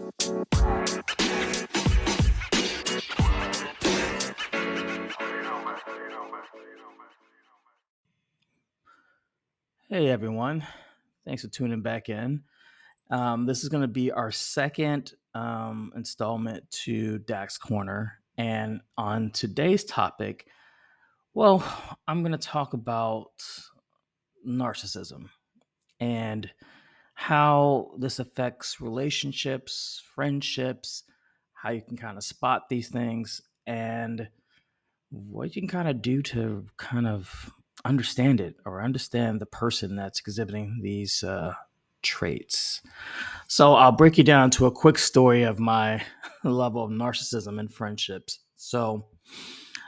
Hey everyone, thanks for tuning back in. This is going to be our second installment to Dax Corner. And on today's topic, well, I'm going to talk about narcissism and how this affects relationships, friendships, how you can kind of spot these things, and what you can kind of do to kind of understand it or understand the person that's exhibiting these traits. So I'll break you down to a quick story of my level of narcissism in friendships. So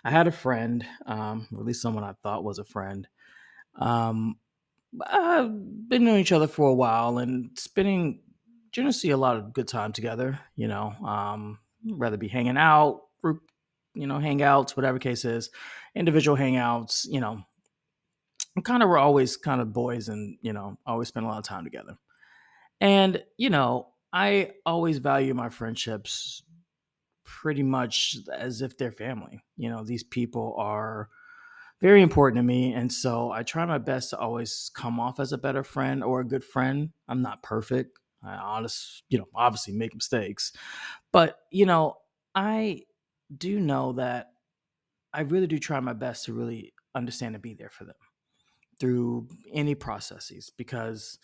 I had a friend, or at least someone I thought was a friend. Um, I've been knowing each other for a while and spending generously a lot of good time together. Rather be hanging out, group, hangouts, whatever case is, individual hangouts. Kind of we're always kind of boys, and always spend a lot of time together. And I always value my friendships pretty much as if they're family. These people are very important to me. And so I try my best to always come off as a better friend or a good friend. I'm not perfect. Obviously make mistakes. But, I do know that I really do try my best to really understand and be there for them through any processes, because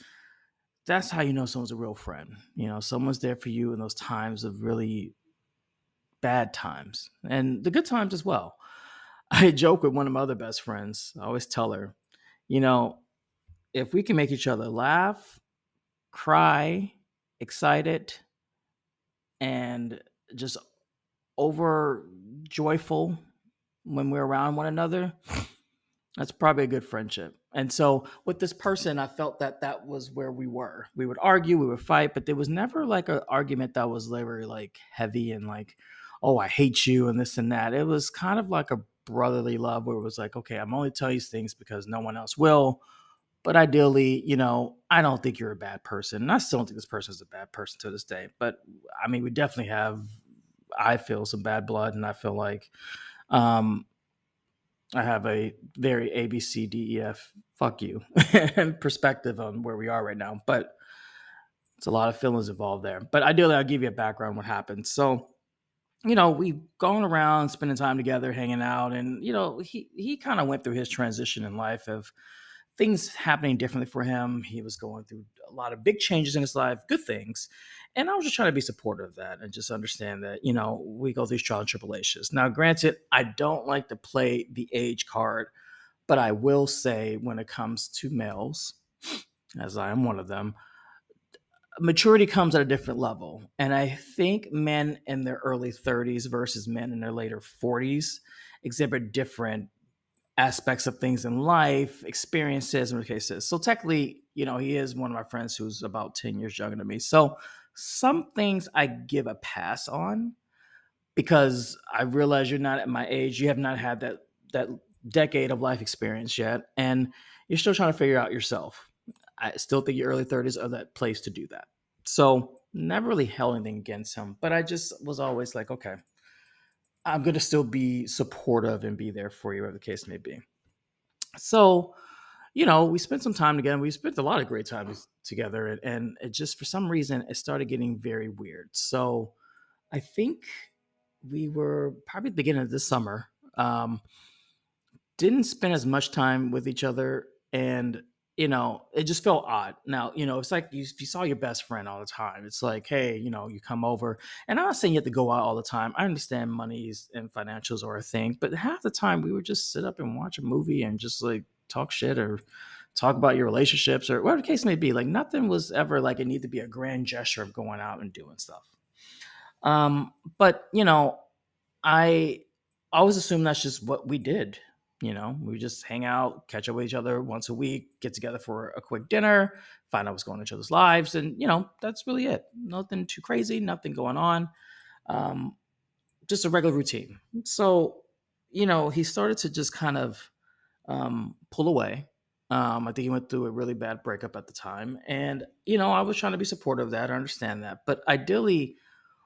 that's how you know someone's a real friend. Someone's there for you in those times of really bad times and the good times as well. I joke with one of my other best friends. I always tell her, you know, if we can make each other laugh, cry, excited, and just over joyful when we're around one another, that's probably a good friendship. And so with this person, I felt that that was where we were. We would argue, we would fight, but there was never like an argument that was very like heavy and like, oh, I hate you and this and that. It was kind of like a brotherly love where it was like, okay, I'm only telling you these things because no one else will. But ideally, I don't think you're a bad person. And I still don't think this person is a bad person to this day. But I mean, we definitely have, I feel, some bad blood. And I feel like um, I have a very A, B, C, D, E, F, fuck you perspective on where we are right now. But it's a lot of feelings involved there. But ideally, I'll give you a background on what happened. So, we've gone around spending time together, hanging out, and he kind of went through his transition in life of things happening differently for him. He was going through a lot of big changes in his life, good things. And I was just trying to be supportive of that and just understand that, we go through these trials and tribulations. Now, granted, I don't like to play the age card, but I will say when it comes to males, as I am one of them, maturity comes at a different level. And I think men in their early 30s versus men in their later 40s exhibit different aspects of things in life, experiences, and cases. So technically, he is one of my friends who's about 10 years younger than me. So some things I give a pass on because I realize you're not at my age. You have not had that decade of life experience yet, and you're still trying to figure out yourself. I still think your early 30s are that place to do that. So never really held anything against him, but I just was always like, okay, I'm going to still be supportive and be there for you, whatever the case may be. So, we spent some time together. We spent a lot of great times together, and it just for some reason it started getting very weird. So, I think we were probably at the beginning of this summer. Didn't spend as much time with each other, and it just felt odd. Now, it's like you saw your best friend all the time. It's like, hey, you come over, and I'm not saying you have to go out all the time. I understand monies and financials are a thing, but half the time we would just sit up and watch a movie and just like talk shit or talk about your relationships or whatever the case may be. Like nothing was ever like it needed to be a grand gesture of going out and doing stuff. But I always assume that's just what we did. We just hang out, catch up with each other once a week, get together for a quick dinner, find out what's going on in each other's lives, and that's really it. Nothing too crazy, nothing going on. Um, just a regular routine. So, he started to just kind of pull away. I think he went through a really bad breakup at the time. And, I was trying to be supportive of that. I understand that. But ideally,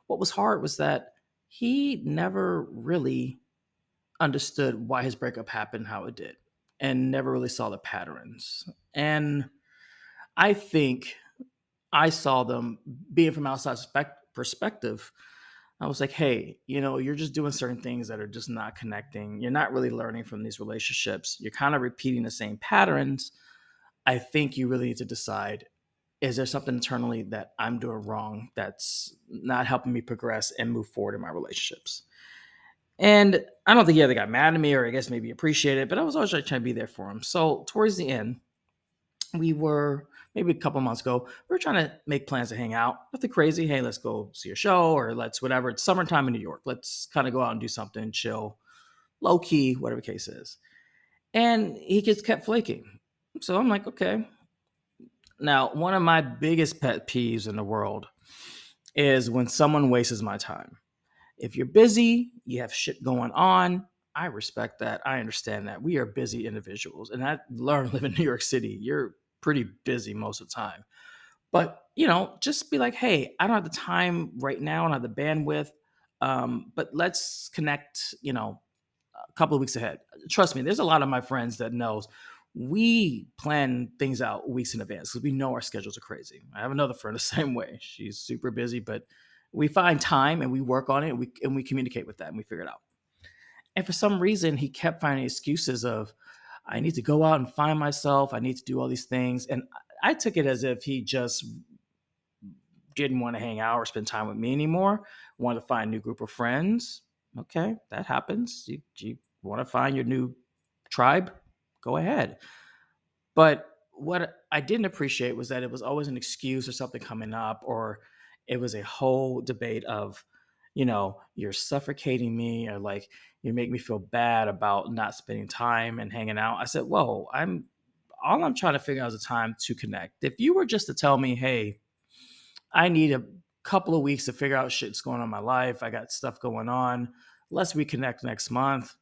what was hard was that he never really understood why his breakup happened how it did and never really saw the patterns. And I think I saw them being from outside perspective. I was like, hey, you're just doing certain things that are just not connecting. You're not really learning from these relationships. You're kind of repeating the same patterns. I think you really need to decide, is there something internally that I'm doing wrong that's not helping me progress and move forward in my relationships? And I don't think he ever got mad at me, or I guess maybe appreciated it, but I was always trying to be there for him. So towards the end, we were maybe a couple months ago, we were trying to make plans to hang out. Nothing crazy. Hey, let's go see a show, or let's whatever. It's summertime in New York. Let's kind of go out and do something, chill, low key, whatever the case is. And he just kept flaking. So I'm like, okay. Now, one of my biggest pet peeves in the world is when someone wastes my time. If you're busy, you have shit going on. I respect that. I understand that. We are busy individuals. And I learned living in New York City. You're pretty busy most of the time. But, just be like, hey, I don't have the time right now. I don't have the bandwidth. But let's connect, a couple of weeks ahead. Trust me, there's a lot of my friends that knows we plan things out weeks in advance because we know our schedules are crazy. I have another friend the same way. She's super busy, but we find time and we work on it. And we communicate with that and we figure it out. And for some reason, he kept finding excuses of, I need to go out and find myself. I need to do all these things. And I took it as if he just didn't want to hang out or spend time with me anymore, wanted to find a new group of friends. Okay, that happens. You want to find your new tribe? Go ahead. But what I didn't appreciate was that it was always an excuse or something coming up, or it was a whole debate of, you're suffocating me, or like you make me feel bad about not spending time and hanging out. I said, whoa, I'm trying to figure out is a time to connect. If you were just to tell me, hey, I need a couple of weeks to figure out shit's going on in my life. I got stuff going on. Let's reconnect next month.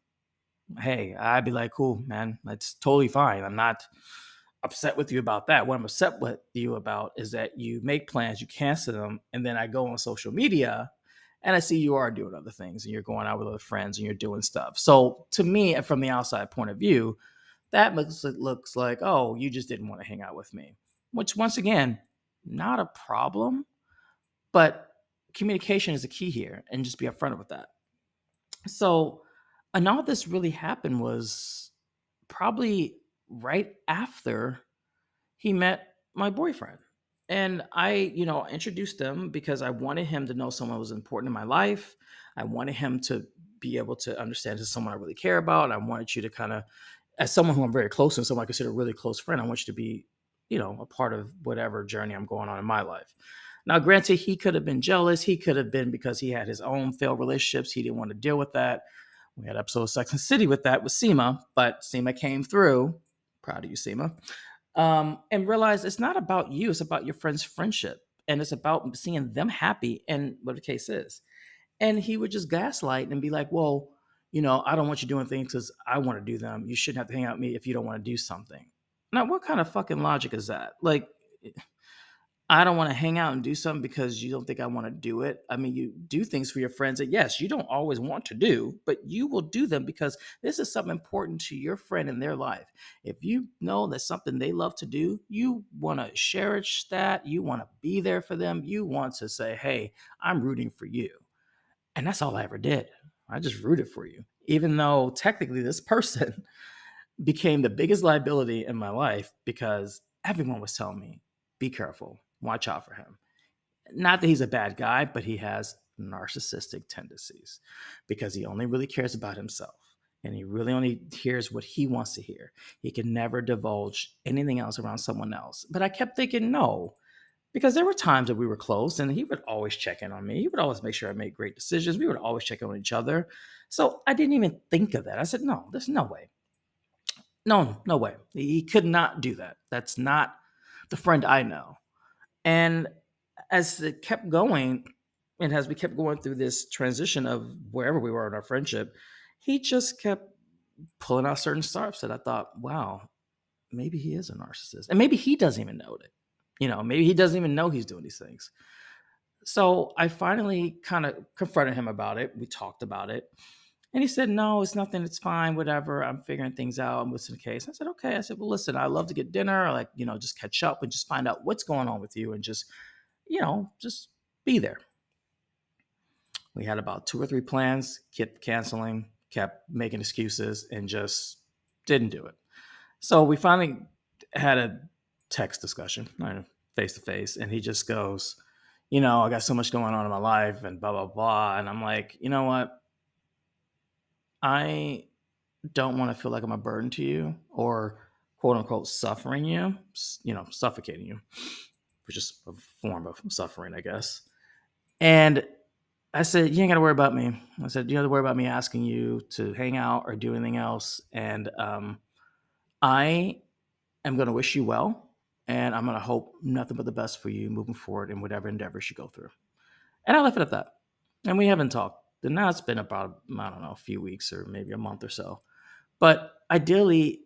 Hey, I'd be like, cool, man. That's totally fine. I'm not upset with you about that. What I'm upset with you about is that you make plans, you cancel them, and then I go on social media and I see you are doing other things and you're going out with other friends and you're doing stuff. So to me, from the outside point of view, that looks like, oh, you just didn't want to hang out with me. Which once again, not a problem, but communication is a key here, and just be upfront with that. So, and all this really happened was probably right after he met my boyfriend. And I, introduced him because I wanted him to know someone was important in my life. I wanted him to be able to understand this is someone I really care about. I wanted you to kind of, as someone who I'm very close to, and someone I consider a really close friend, I want you to be, a part of whatever journey I'm going on in my life. Now, granted, he could have been jealous. He could have been because he had his own failed relationships. He didn't want to deal with that. We had an episode of Sex and City with that with Seema, but Seema came through. Proud of you, Seema. And realize it's not about you. It's about your friend's friendship. And it's about seeing them happy and what the case is. And he would just gaslight and be like, well, I don't want you doing things because I want to do them. You shouldn't have to hang out with me if you don't want to do something. Now, what kind of fucking logic is that? Like, I don't want to hang out and do something because you don't think I want to do it. I mean, you do things for your friends that, yes, you don't always want to do, but you will do them because this is something important to your friend in their life. If you know that's something they love to do, you want to cherish that. You want to be there for them. You want to say, hey, I'm rooting for you. And that's all I ever did. I just rooted for you, even though technically this person became the biggest liability in my life because everyone was telling me, be careful, watch out for him. Not that he's a bad guy, but he has narcissistic tendencies because he only really cares about himself and he really only hears what he wants to hear. He can never divulge anything else around someone else. But I kept thinking, no, because there were times that we were close and he would always check in on me. He would always make sure I made great decisions. We would always check in on each other. So I didn't even think of that. I said, no, there's no way. No, no way. He could not do that. That's not the friend I know. And as it kept going, and as we kept going through this transition of wherever we were in our friendship, he just kept pulling out certain stops that I thought, wow, maybe he is a narcissist. And maybe he doesn't even know it. Maybe he doesn't even know he's doing these things. So I finally kind of confronted him about it. We talked about it. And he said, no, it's nothing. It's fine. Whatever. I'm figuring things out. What's the case? I said, okay. I said, well, listen, I love to get dinner. Like, just catch up and just find out what's going on with you and just be there. We had about 2 or 3 plans, kept canceling, kept making excuses, and just didn't do it. So we finally had a text discussion, face to face, and he just goes, I got so much going on in my life and blah, blah, blah. And I'm like, you know what? I don't want to feel like I'm a burden to you or quote unquote suffering you, suffocating you, which is a form of suffering, I guess. And I said, you ain't got to worry about me. I said, you don't have to worry about me asking you to hang out or do anything else. And I am going to wish you well. And I'm going to hope nothing but the best for you moving forward in whatever endeavors you go through. And I left it at that. And we haven't talked. And now it's been about, I don't know, a few weeks or maybe a month or so. But ideally,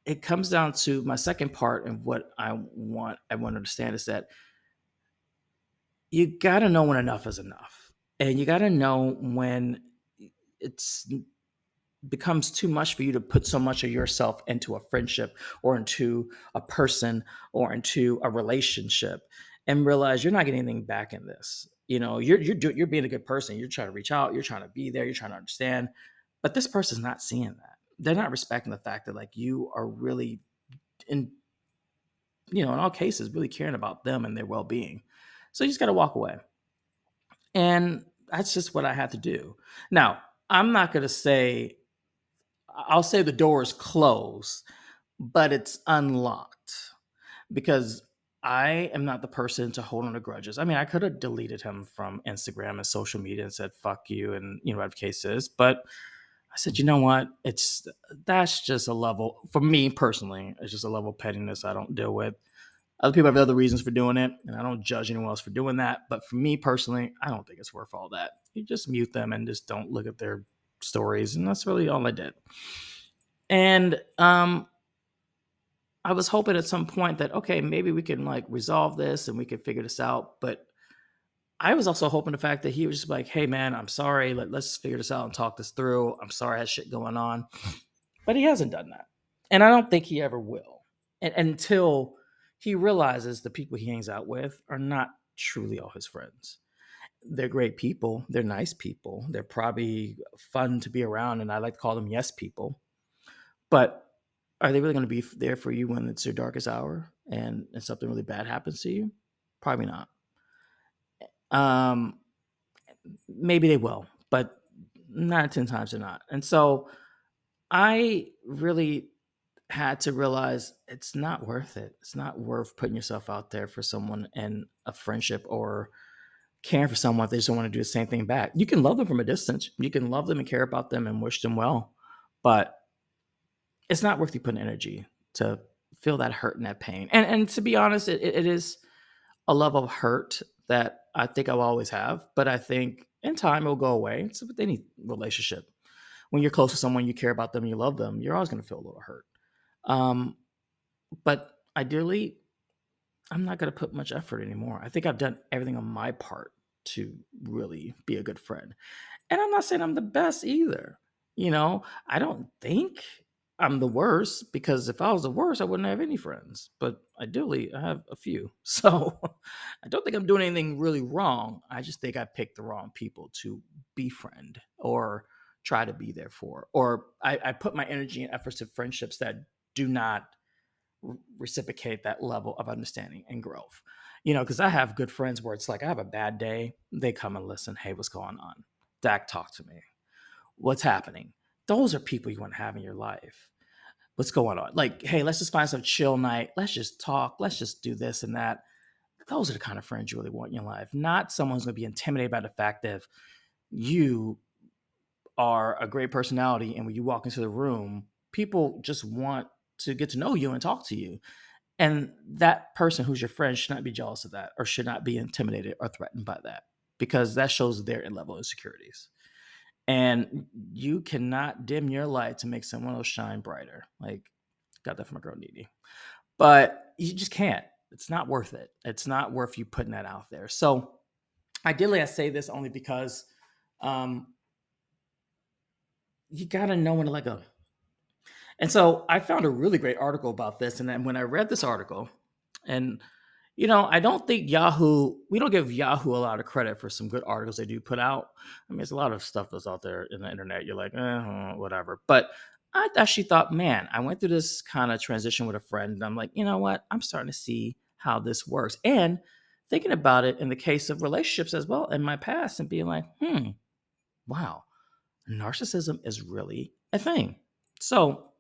it comes down to my second part and what I want everyone to understand is that you got to know when enough is enough. And you got to know when it's becomes too much for you to put so much of yourself into a friendship or into a person or into a relationship and realize you're not getting anything back in this. You're being a good person. You're trying to reach out. You're trying to be there. You're trying to understand. But this person's not seeing that. They're not respecting the fact that like you are really in in all cases really caring about them and their well-being. So you just got to walk away. And that's just what I had to do. Now, I'm not going to say I'll say the door is closed, but it's unlocked because I am not the person to hold on to grudges. I mean, I could have deleted him from Instagram and social media and said, fuck you, and whatever the case is. But I said, you know what? That's just a level, for me personally, it's just a level of pettiness I don't deal with. Other people have other reasons for doing it, and I don't judge anyone else for doing that. But for me personally, I don't think it's worth all that. You just mute them and just don't look at their stories. And that's really all I did. And I was hoping at some point that, okay, maybe we can like resolve this and we can figure this out. But I was also hoping the fact that he was just like, hey, man, I'm sorry. Let's figure this out and talk this through. I'm sorry I had shit going on. But he hasn't done that. And I don't think he ever will. And until he realizes the people he hangs out with are not truly all his friends. They're great people. They're nice people. They're probably fun to be around. And I like to call them yes people. But are they really going to be there for you when it's your darkest hour and something really bad happens to you? Probably not. Um, Maybe they will, but 9 or 10 times they're not. And so I really had to realize it's not worth it. It's not worth putting yourself out there for someone in a friendship or caring for someone if they just don't want to do the same thing back. You can love them from a distance. You can love them and care about them and wish them well, but it's not worth you putting energy to feel that hurt and that pain. And to be honest, it is a level of hurt that I think I'll always have, but I think in time it'll go away. It's with any relationship. When you're close to someone, you care about them, you love them, you're always going to feel a little hurt. Um, but ideally, I'm not going to put much effort anymore. I think I've done everything on my part to really be a good friend. And I'm not saying I'm the best either. I don't think I'm the worst because if I was the worst, I wouldn't have any friends. But ideally, I have a few. So I don't think I'm doing anything really wrong. I just think I picked the wrong people to befriend or try to be there for. Or I put my energy and efforts to friendships that do not reciprocate that level of understanding and growth. Because I have good friends where it's like I have a bad day, they come and listen. Hey, what's going on? Dak, talk to me. What's happening? Those are people you want to have in your life. What's going on? Like, hey, let's just find some chill night. Let's just talk. Let's just do this and that. Those are the kind of friends you really want in your life, not someone who's going to be intimidated by the fact that you are a great personality and when you walk into the room, people just want to get to know you and talk to you. And that person who's your friend should not be jealous of that or should not be intimidated or threatened by that because that shows their level of insecurities. And you cannot dim your light to make someone else shine brighter. Like, Got that from my girl Nene. But you just can't. It's not worth it. It's not worth you putting that out there. So ideally, I say this only because um, you got to know when to let go. And so I found a really great article about this. And then when I read this article, and I don't think we don't give Yahoo a lot of credit for some good articles they do put out. I mean, there's a lot of stuff that's out there in the internet. You're like, whatever. But I actually thought, man, I went through this kind of transition with a friend. And I'm like, you know what? I'm starting to see how this works. And thinking about it in the case of relationships as well in my past and being like, wow, narcissism is really a thing. So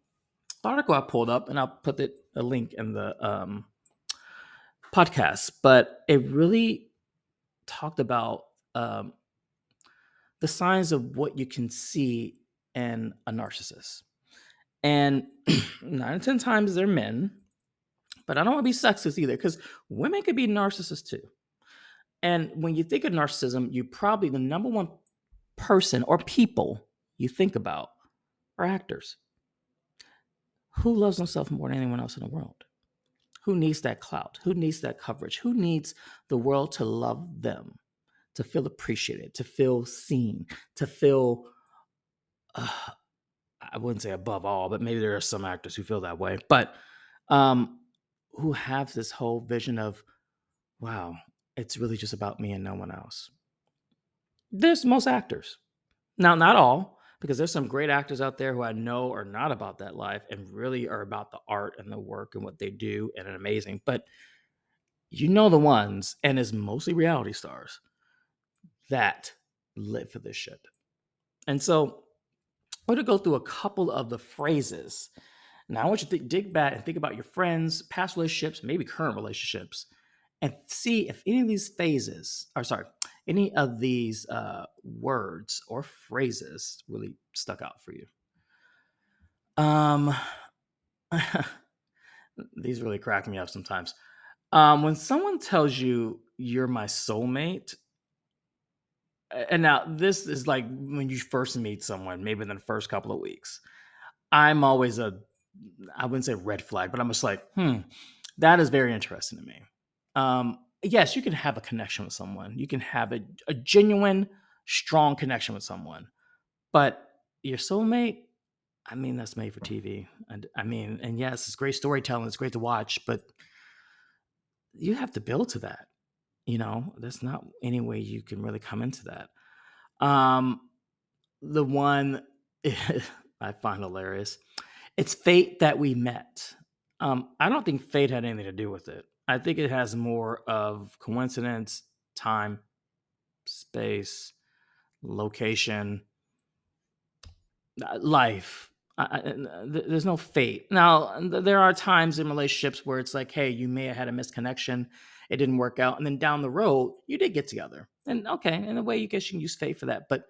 the article I pulled up, and I'll put a link in the podcast, but it really talked about um, the signs of what you can see in a narcissist. And 9 to 10 times they're men, but I don't want to be sexist either because women could be narcissists too. And when you think of narcissism, you probably the number one person or people you think about are actors. Who loves themselves more than anyone else in the world? Who needs that clout? Who needs that coverage? Who needs the world to love them, to feel appreciated, to feel seen, to feel, uh, I wouldn't say above all, but maybe there are some actors who feel that way, but um, who have this whole vision of, wow, it's really just about me and no one else. There's most actors. Now, not all, because there's some great actors out there who I know are not about that life and really are about the art and the work and what they do and amazing. But the ones, and it's mostly reality stars that live for this shit. And so I'm going to go through a couple of the phrases. Now, I want you to dig back and think about your friends, past relationships, maybe current relationships, and see if any of these words or phrases really stuck out for you. Um, these really crack me up sometimes. When someone tells you you're my soulmate, and now this is like when you first meet someone, maybe in the first couple of weeks. I'm always I wouldn't say red flag, but I'm just like, that is very interesting to me. Yes, you can have a connection with someone. You can have a genuine, strong connection with someone. But your soulmate, I mean, that's made for TV. And I mean, and yes, it's great storytelling. It's great to watch, but you have to build to that. There's not any way you can really come into that. Um, the one I find hilarious. It's fate that we met. I don't think fate had anything to do with it. I think it has more of coincidence, time, space, location, life. There's no fate. Now, there are times in relationships where it's like, hey, you may have had a misconnection. It didn't work out. And then down the road, you did get together. And okay, in a way, you guess you can use fate for that. But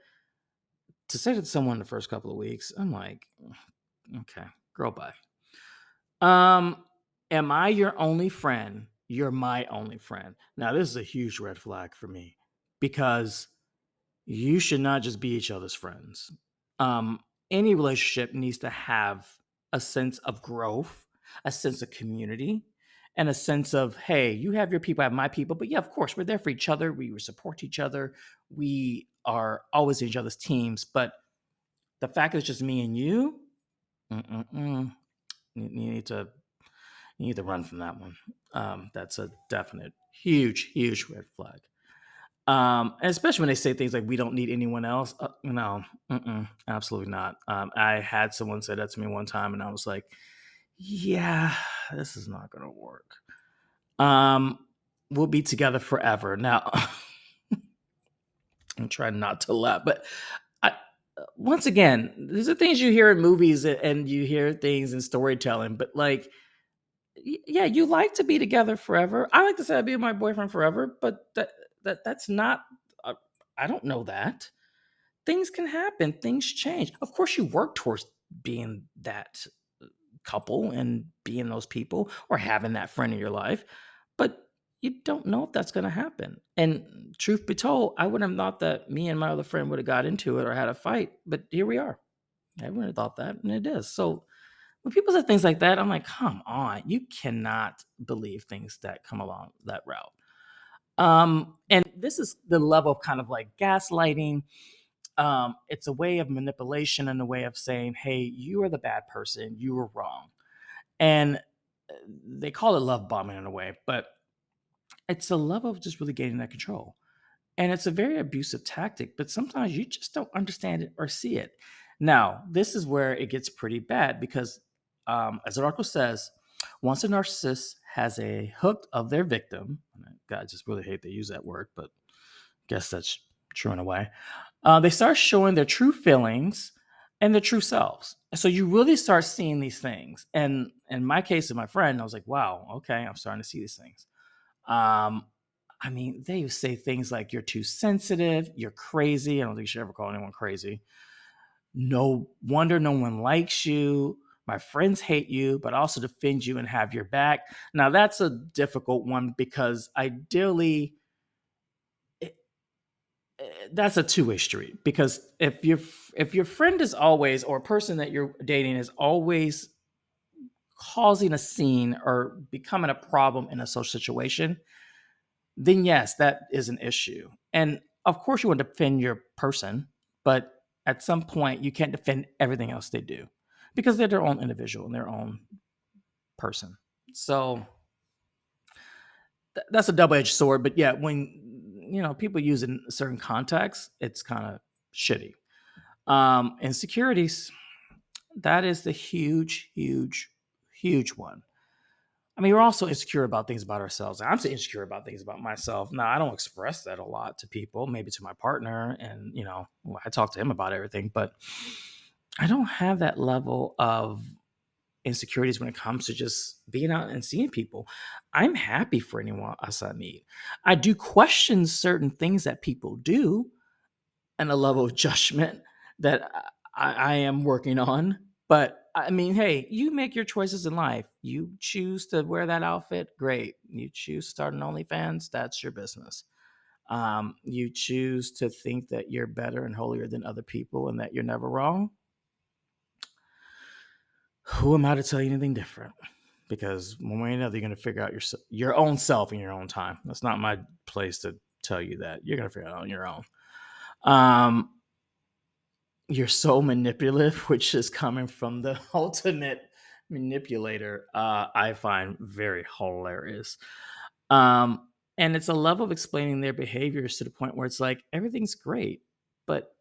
to say to someone the first couple of weeks, I'm like, okay, girl, bye. Am I your only friend? You're my only friend. Now, this is a huge red flag for me because you should not just be each other's friends. Any relationship needs to have a sense of growth, a sense of community, and a sense of, hey, you have your people, I have my people. But yeah, of course, we're there for each other. We support each other. We are always in each other's teams. But the fact that it's just me and you, mm-mm-mm. You need to run from that one. That's a definite huge, huge red flag. And especially when they say things like "we don't need anyone else." No, absolutely not. I had someone say that to me one time, and I was like, "Yeah, this is not going to work." Um, we'll be together forever. Now, I'm trying not to laugh, but I, once again, these are things you hear in movies and you hear things in storytelling, but like yeah, you like to be together forever. I like to say I'd be with my boyfriend forever, but that's not. Uh, I don't know that things can happen. Things change. Of course, you work towards being that couple and being those people or having that friend in your life, but you don't know if that's going to happen. And truth be told, I wouldn't have thought that me and my other friend would have got into it or had a fight, but here we are. I wouldn't have thought that, and it is. So When people say things like that, I'm like, come on, you cannot believe things that come along that route. And this is the level of kind of like gaslighting. It's a way of manipulation and a way of saying, hey, you are the bad person, you were wrong. And they call it love bombing in a way, but it's a level of just really gaining that control. And it's a very abusive tactic, but sometimes you just don't understand it or see it. Now, this is where it gets pretty bad because, as the article says, once a narcissist has a hook of their victim, God, I just really hate to use that word, but I guess that's true in a way. They start showing their true feelings and their true selves. So you really start seeing these things. And in my case, of my friend, I was like, wow, okay, I'm starting to see these things. Um, I mean, they say things like you're too sensitive, you're crazy. I don't think you should ever call anyone crazy. No wonder no one likes you. My friends hate you, but also defend you and have your back. Now, that's a difficult one because ideally, it, that's a two-way street. Because if your friend is always, or a person that you're dating is always causing a scene or becoming a problem in a social situation, then yes, that is an issue. And of course, you want to defend your person, but at some point, you can't defend everything else they do because they're their own individual and their own person. So that's a double-edged sword. But yeah, when people use it in certain contexts, it's kind of shitty. Insecurities, that is the huge, huge, huge one. I mean, we're also insecure about things about ourselves. I'm so insecure about things about myself. Now, I don't express that a lot to people, maybe to my partner, and I talk to him about everything, but I don't have that level of insecurities when it comes to just being out and seeing people. I'm happy for anyone else I meet. I do question certain things that people do, and a level of judgment that I am working on. But I mean, hey, you make your choices in life. You choose to wear that outfit, great. You choose to start an OnlyFans, that's your business. You choose to think that you're better and holier than other people and that you're never wrong. Who am I to tell you anything different? Because one way or another, you're going to figure out your own self in your own time. That's not my place to tell you that. You're going to figure it out on your own. Um, you're so manipulative, which is coming from the ultimate manipulator, I find very hilarious. Um, and it's a level of explaining their behaviors to the point where it's like everything's great. But,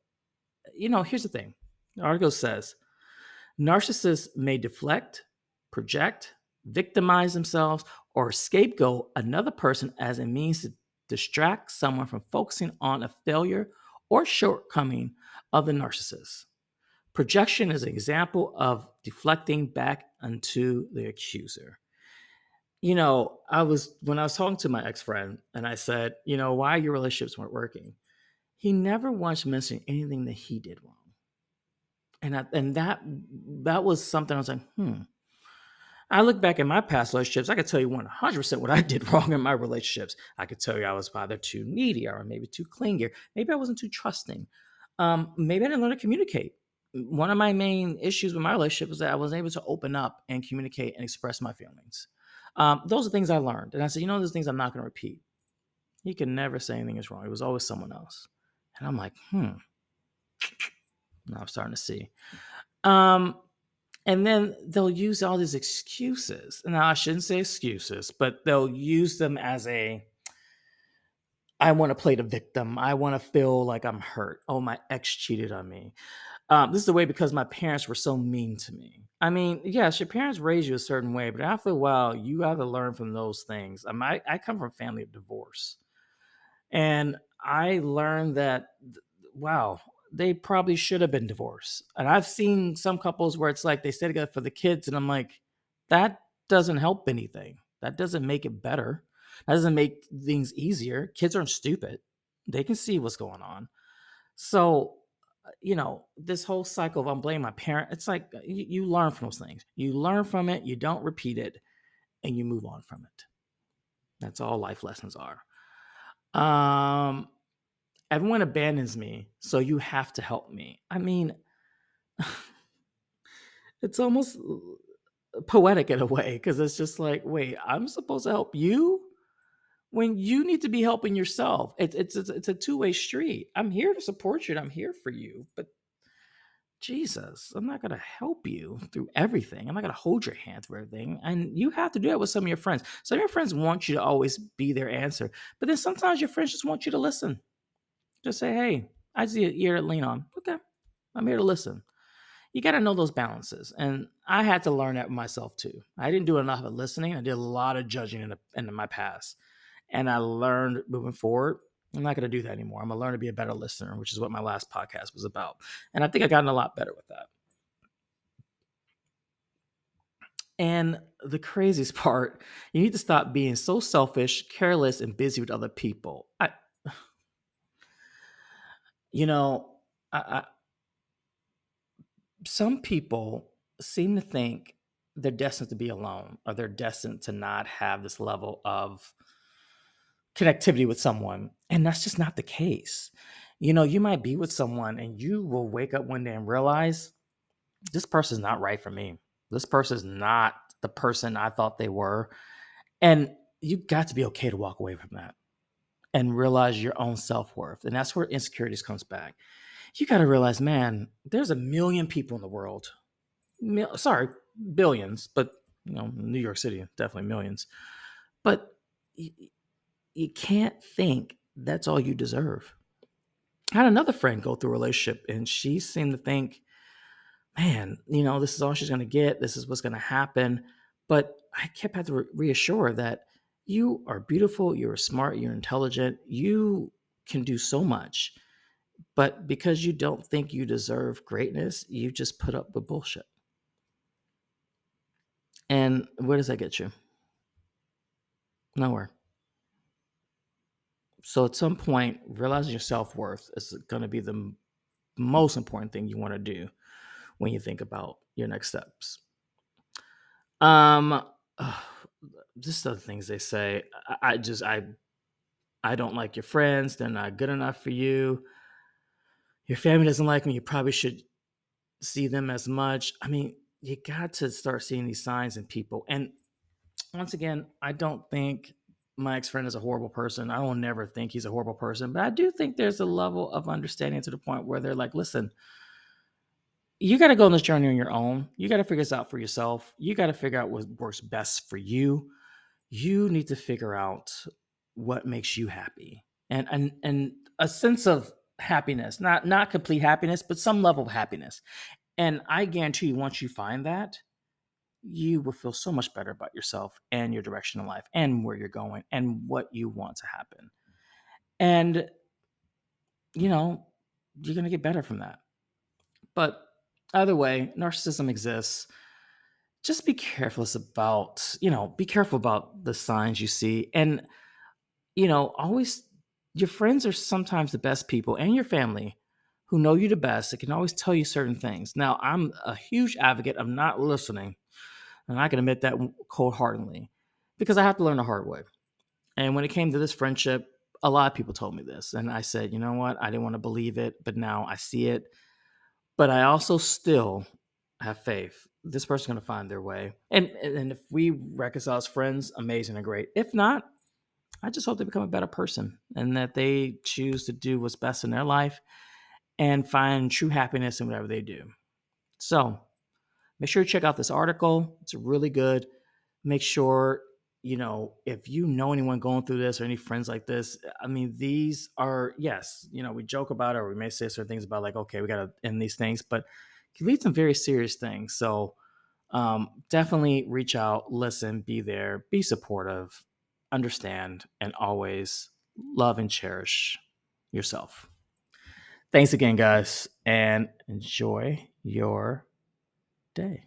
here's the thing, the article says narcissists may deflect, project, victimize themselves, or scapegoat another person as a means to distract someone from focusing on a failure or shortcoming of the narcissist. Projection is an example of deflecting back onto the accuser. When I was talking to my ex-friend and I said, why your relationships weren't working, he never once mentioned anything that he did wrong. And that was something I was like, I look back at my past relationships, I could tell you 100% what I did wrong in my relationships. I could tell you I was either too needy or maybe too clingy. Maybe I wasn't too trusting. Maybe I didn't learn to communicate. One of my main issues with my relationship was that I wasn't able to open up and communicate and express my feelings. Those are things I learned. And I said, those things I'm not going to repeat. He could never say anything is wrong. It was always someone else. And I'm like, now I'm starting to see. Um, and then they'll use all these excuses. Now, I shouldn't say excuses, but they'll use them as I want to play the victim. I want to feel like I'm hurt. Oh, my ex cheated on me. This is the way because my parents were so mean to me. I mean, yes, your parents raise you a certain way, but after a while, you have to learn from those things. I come from a family of divorce. And I learned that, wow, they probably should have been divorced. And I've seen some couples where it's like they stay together for the kids, and I'm like, that doesn't help anything. That doesn't make it better. That doesn't make things easier. Kids aren't stupid, they can see what's going on. So, this whole cycle of I'm blaming my parent, it's like you learn from those things. You learn from it, you don't repeat it, and you move on from it. That's all life lessons are. Um, Everyone abandons me, so you have to help me. I mean, it's almost. poetic in a way because it's just like, wait, I'm supposed to help you when you need to be helping yourself. It's a two-way street. I'm here to support you and I'm here for you, but Jesus, I'm not going to help you through everything. I'm not going to hold your hand through everything. And you have to do that with some of your friends. Some of your friends want you to always be their answer, but then sometimes your friends just want you to listen. Just say, hey, I see an ear to lean on. Okay, I'm here to listen. You got to know those balances. And I had to learn that myself too. I didn't do enough of listening. I did a lot of judging in my past. And I learned moving forward, I'm not going to do that anymore. I'm going to learn to be a better listener, which is what my last podcast was about. And I think I've gotten a lot better with that. And the craziest part, you need to stop being so selfish, careless, and busy with other people. You know, I some people seem to think they're destined to be alone or they're destined to not have this level of connectivity with someone. And that's just not the case. You might be with someone and you will wake up one day and realize this person's not right for me. This person's not the person I thought they were. And you've got to be okay to walk away from that and realize your own self worth. And that's where insecurities comes back. You got to realize, man, there's a million people in the world. Sorry, billions, but New York City, definitely millions. But you can't think that's all you deserve. I had another friend go through a relationship and she seemed to think, man, this is all she's going to get. This is what's going to happen. But I kept having to reassure her that you are beautiful, you're smart, you're intelligent, you can do so much. But because you don't think you deserve greatness, you just put up with bullshit. And where does that get you? Nowhere. So at some point, realizing your self worth is going to be the most important thing you want to do when you think about your next steps. Um, just other things they say. I don't like your friends. They're not good enough for you. Your family doesn't like me. You probably should see them as much. I mean, you got to start seeing these signs in people. And once again, I don't think my ex-friend is a horrible person. I will never think he's a horrible person, but I do think there's a level of understanding to the point where they're like, listen, you got to go on this journey on your own. You got to figure this out for yourself. You got to figure out what works best for you. You need to figure out what makes you happy and a sense of happiness, not complete happiness, but some level of happiness. And I guarantee you, once you find that, you will feel so much better about yourself and your direction in life and where you're going and what you want to happen. And, you know, you're going to get better from that. But either way, narcissism exists. Just be careful about, be careful about the signs you see. And, always, your friends are sometimes the best people and your family who know you the best. They can always tell you certain things. Now, I'm a huge advocate of not listening. And I can admit that cold heartedly because I have to learn the hard way. And when it came to this friendship, a lot of people told me this. And I said, you know what? I didn't want to believe it, but now I see it. But I also still have faith. This person's going to find their way. And if we reconcile as friends, amazing and great. If not, I just hope they become a better person and that they choose to do what's best in their life and find true happiness in whatever they do. So make sure you check out this article. It's really good. Make sure, if you know anyone going through this or any friends like this, I mean, these are, yes, we joke about it or we may say certain things about like, okay, we got to end these things, but it can lead to some very serious things. So definitely reach out, listen, be there, be supportive, understand, and always love and cherish yourself. Thanks again, guys, and enjoy your day.